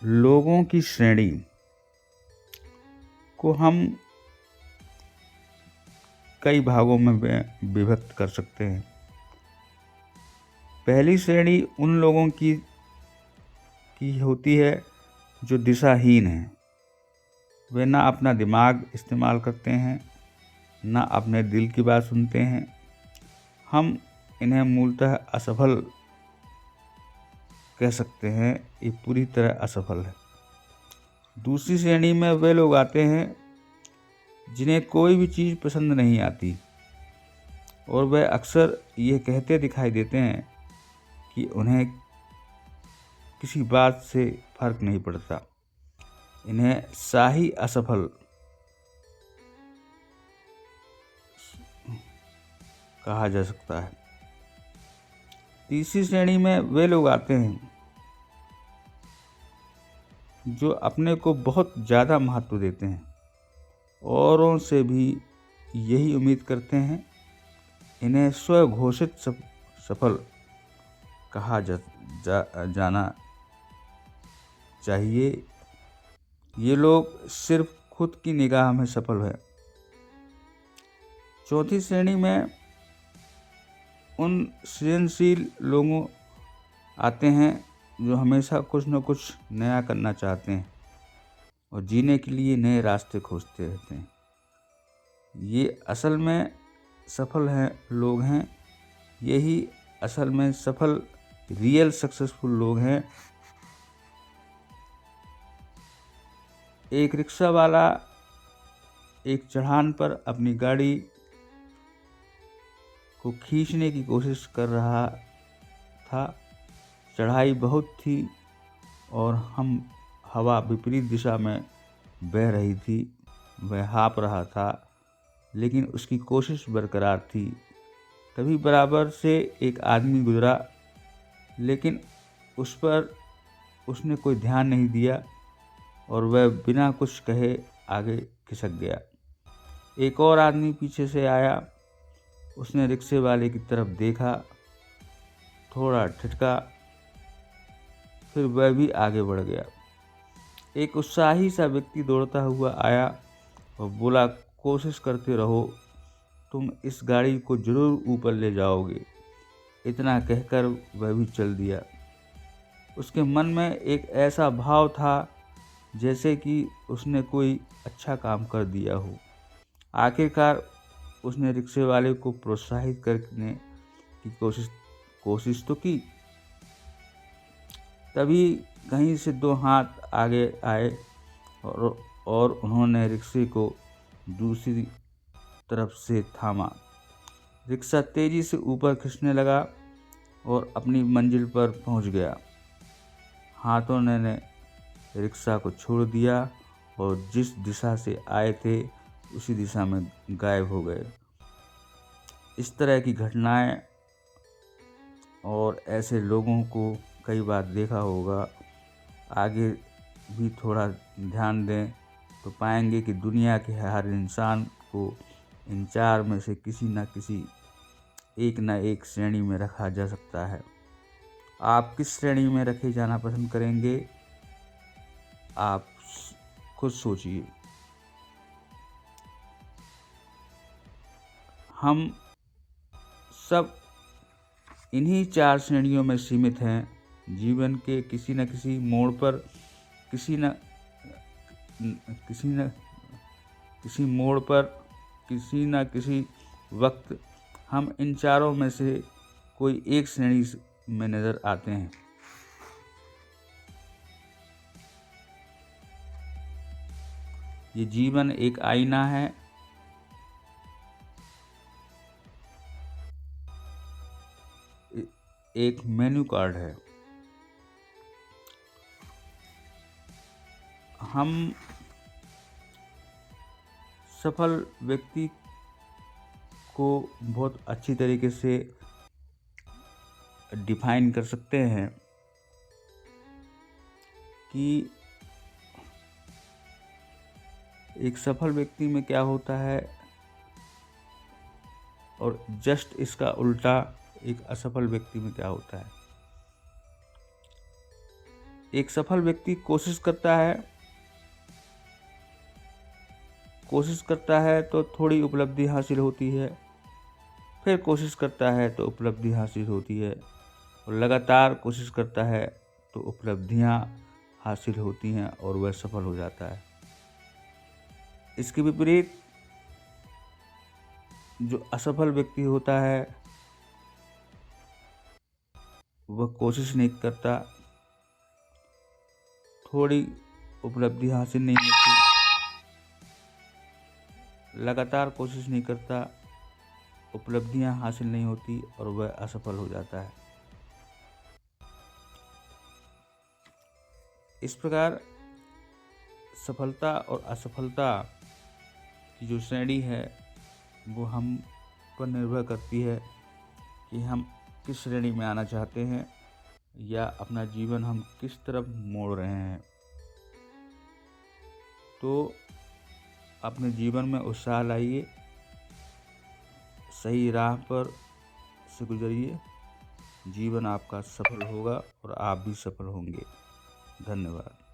लोगों की श्रेणी को हम कई भागों में विभक्त कर सकते हैं। पहली श्रेणी उन लोगों की होती है जो दिशाहीन हैं। वे ना अपना दिमाग इस्तेमाल करते हैं, ना अपने दिल की बात सुनते हैं। हम इन्हें मूलतः असफल कह सकते हैं। ये पूरी तरह असफल है। दूसरी श्रेणी में वे लोग आते हैं जिन्हें कोई भी चीज़ पसंद नहीं आती और वे अक्सर ये कहते दिखाई देते हैं कि उन्हें किसी बात से फर्क नहीं पड़ता। इन्हें शाही असफल कहा जा सकता है। तीसरी श्रेणी में वे लोग आते हैं जो अपने को बहुत ज़्यादा महत्व देते हैं, औरों से भी यही उम्मीद करते हैं। इन्हें स्वघोषित सफल कहा जाना चाहिए। ये लोग सिर्फ खुद की निगाह में सफल है। चौथी श्रेणी में उन सृजनशील लोगों आते हैं जो हमेशा कुछ न कुछ नया करना चाहते हैं और जीने के लिए नए रास्ते खोजते रहते हैं। ये असल में सफल लोग हैं। यही असल में सफल रियल सक्सेसफुल लोग हैं। एक रिक्शा वाला एक चढ़ान पर अपनी गाड़ी को खींचने की कोशिश कर रहा था। चढ़ाई बहुत थी और हवा विपरीत दिशा में बह रही थी। वह हाँफ रहा था, लेकिन उसकी कोशिश बरकरार थी। तभी बराबर से एक आदमी गुजरा, लेकिन उस पर उसने कोई ध्यान नहीं दिया और वह बिना कुछ कहे आगे खिसक गया। एक और आदमी पीछे से आया। उसने रिक्शे वाले की तरफ देखा, थोड़ा ठिठका, फिर वह भी आगे बढ़ गया। एक उत्साही सा व्यक्ति दौड़ता हुआ आया और बोला, कोशिश करते रहो, तुम इस गाड़ी को जरूर ऊपर ले जाओगे। इतना कहकर वह भी चल दिया। उसके मन में एक ऐसा भाव था जैसे कि उसने कोई अच्छा काम कर दिया हो। आखिरकार उसने रिक्शे वाले को प्रोत्साहित करने की कोशिश तो की। तभी कहीं से दो हाथ आगे आए और उन्होंने रिक्शे को दूसरी तरफ से थामा। रिक्शा तेजी से ऊपर खिंचने लगा और अपनी मंजिल पर पहुंच गया। हाथों ने रिक्शा को छोड़ दिया और जिस दिशा से आए थे उसी दिशा में गायब हो गए। इस तरह की घटनाएं और ऐसे लोगों को कई बार देखा होगा। आगे भी थोड़ा ध्यान दें तो पाएंगे कि दुनिया के हर इंसान को इन चार में से किसी न एक श्रेणी में रखा जा सकता है। आप किस श्रेणी में रखे जाना पसंद करेंगे, आप खुद सोचिए। हम सब इन्हीं चार श्रेणियों में सीमित हैं। जीवन के किसी न किसी मोड़ पर किसी न किसी वक्त हम इन चारों में से कोई एक श्रेणी में नज़र आते हैं। ये जीवन एक आईना है। एक मेन्यू कार्ड है। हम सफल व्यक्ति को बहुत अच्छी तरीके से डिफाइन कर सकते हैं कि एक सफल व्यक्ति में क्या होता है और जस्ट इसका उल्टा एक असफल व्यक्ति में क्या होता है। एक सफल व्यक्ति कोशिश करता है तो थोड़ी उपलब्धि हासिल होती है, फिर कोशिश करता है तो उपलब्धि हासिल होती है, और लगातार कोशिश करता है तो उपलब्धियां हासिल होती हैं और वह सफल हो जाता है। इसके विपरीत जो असफल व्यक्ति होता है वह कोशिश नहीं करता, थोड़ी उपलब्धि हासिल नहीं होती, लगातार कोशिश नहीं करता, उपलब्धियां हासिल नहीं होती और वह असफल हो जाता है। इस प्रकार सफलता और असफलता की जो श्रेणी है वो हम पर निर्भर करती है कि हम किस श्रेणी में आना चाहते हैं या अपना जीवन हम किस तरफ मोड़ रहे हैं। तो अपने जीवन में उत्साह लाइए, सही राह पर से गुजरिए, जीवन आपका सफल होगा और आप भी सफल होंगे। धन्यवाद।